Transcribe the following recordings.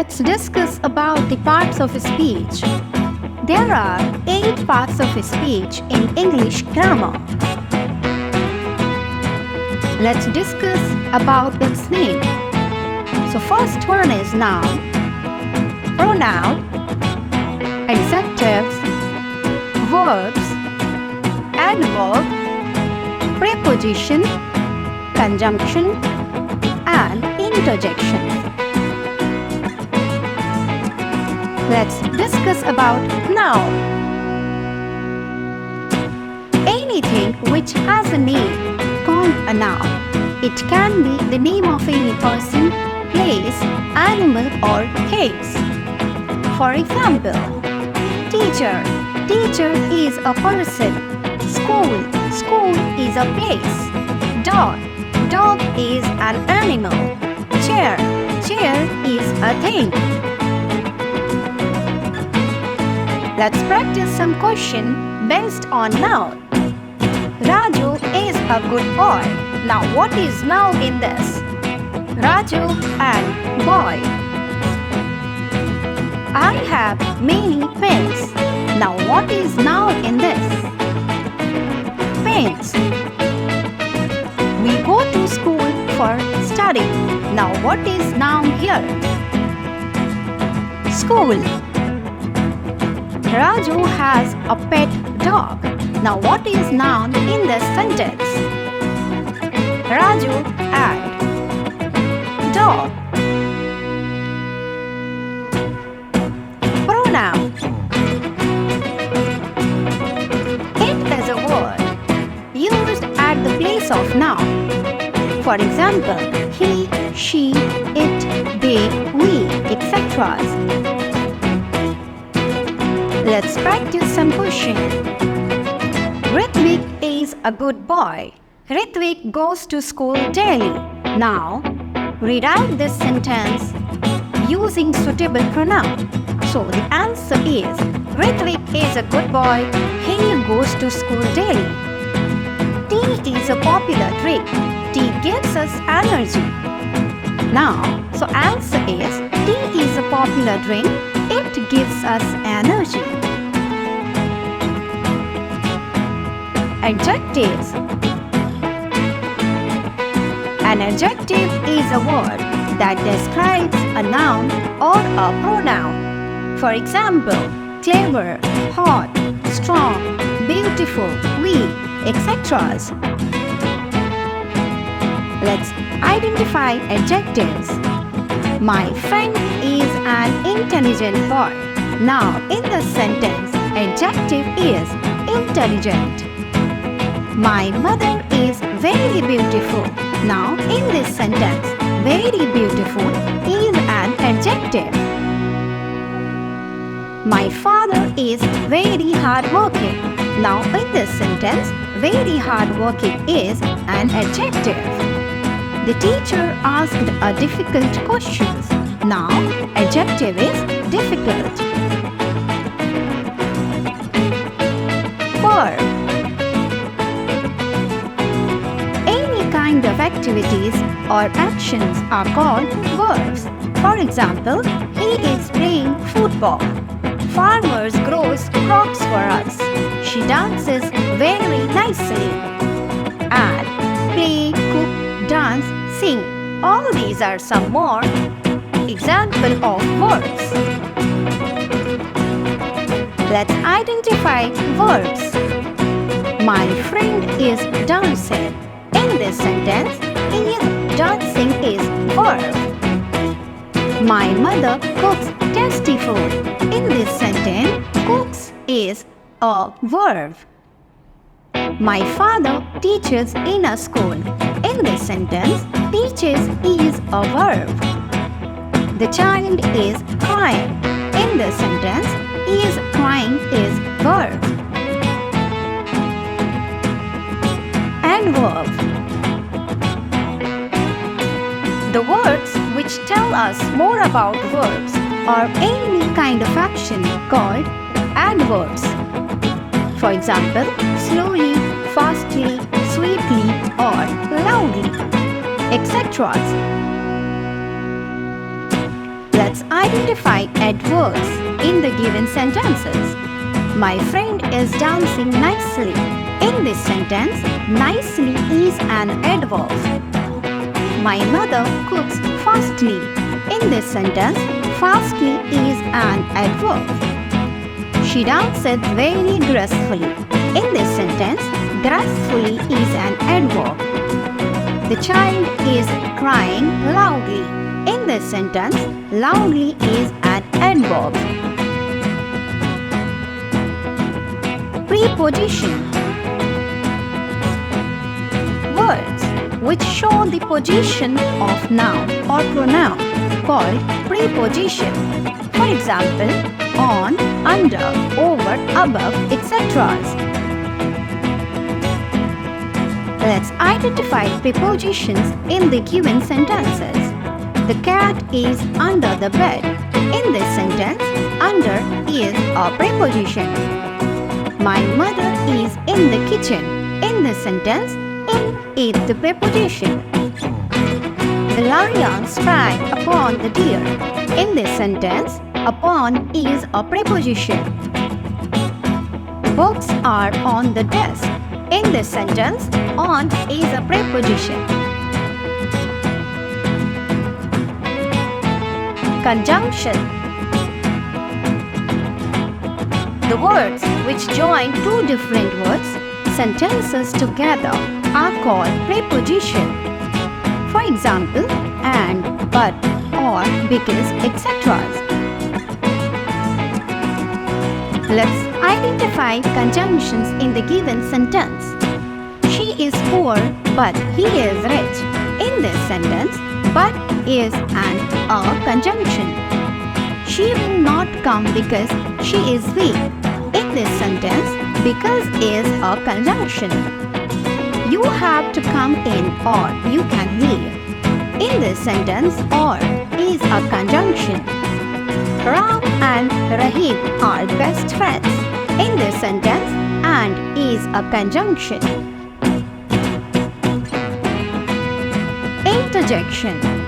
Let's discuss about the parts of speech. There are 8 parts of speech in English grammar. Let's discuss about its name. So first one is noun, pronoun, adjectives, verbs, adverb, preposition, conjunction, and interjection. Let's discuss about noun. Anything which has a name called a noun. It can be the name of any person, place, animal, or things. For example, teacher. Teacher is a person. School. School is a place. Dog. Dog is an animal. Chair. Chair is a thing. Let's practice some question based on noun. Raju is a good boy. Now what is noun in this? Raju and boy. I have many pens. Now what is noun in this? Pens. We go to school for study. Now what is noun here? School. Raju has a pet dog. Now what is noun in this sentence? Raju and dog. Pronoun. It is a word used at the place of noun. For example, he, she, it, they, we, etc. Let's practice some question. Ritvik is a good boy. Ritvik goes to school daily. Now, rewrite this sentence using suitable pronoun. So the answer is, Ritvik is a good boy. He goes to school daily. Tea is a popular drink. Tea gives us energy. Now, so answer is, tea is a popular drink. It gives us energy. Adjectives. An adjective is a word that describes a noun or a pronoun. For example, clever, hot, strong, beautiful, weak, etc. Let's identify adjectives. My friend is an intelligent boy. Now, in the sentence, adjective is intelligent. My mother is very beautiful. Now, in this sentence, very beautiful is an adjective. My father is very hardworking. Now, in this sentence, very hardworking is an adjective. The teacher asked a difficult questions. Now, adjective is difficult. Verb. Any kind of activities or actions are called verbs. For example, he is playing football. Farmers grows crops for us. She dances very nicely. And play, cook, dance, sing. All these are some more examples of verbs. Let's identify verbs. My friend is dancing. In this sentence, is dancing is verb. My mother cooks tasty food. In this sentence, cooks is a verb. My father teaches in a school. In this sentence, teaches is a verb. The child is crying. In this sentence, is crying is verb. Adverb. The words which tell us more about verbs or any kind of action called adverbs. For example, slowly, fastly, sweetly, or loudly, etc. Let's identify adverbs in the given sentences. My friend is dancing nicely. In this sentence, nicely is an adverb. My mother cooks fastly. In this sentence, fastly is an adverb. She dances very gracefully. In this sentence, gracefully is an adverb. The child is crying loudly. In this sentence, loudly is an adverb. Preposition. Words which show the position of noun or pronoun called preposition. For example, on, under, over, above, etc. Let's identify prepositions in the given sentences. The cat is under the bed. In this sentence, under is a preposition. My mother is in the kitchen. In this sentence, in is the preposition. The lion sprang upon the deer. In this sentence, upon is a preposition. Books are on the desk. In this sentence, on is a preposition. Conjunction. The words which join two different words, sentences together are called preposition. For example, and, but, or, because, etc. Let's identify conjunctions in the given sentence. She is poor, but he is rich. In this sentence, but is an a conjunction. She will not come because she is weak. In this sentence, because is a conjunction. You have to come in or you can leave. In this sentence, or is a conjunction. Ram and Rahim are best friends. In this sentence, and is a conjunction. Interjection.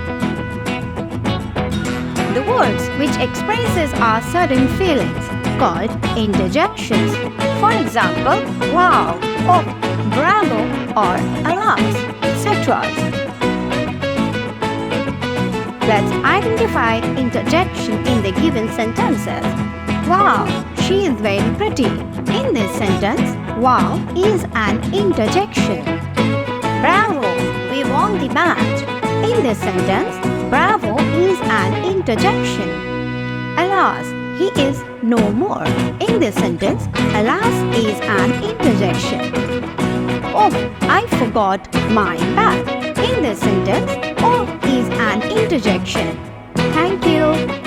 The words which expresses our sudden feelings called interjections. For example, wow, oh, bravo, or alas, etc. Let's identify interjection in the given sentences. Wow, she is very pretty. In this sentence, wow is an interjection. Bravo, we won the match. In this sentence, bravo is an interjection. Alas, he is no more. In this sentence, alas is an interjection. Oh, I forgot my bag. In this sentence, oh is an interjection. Thank you.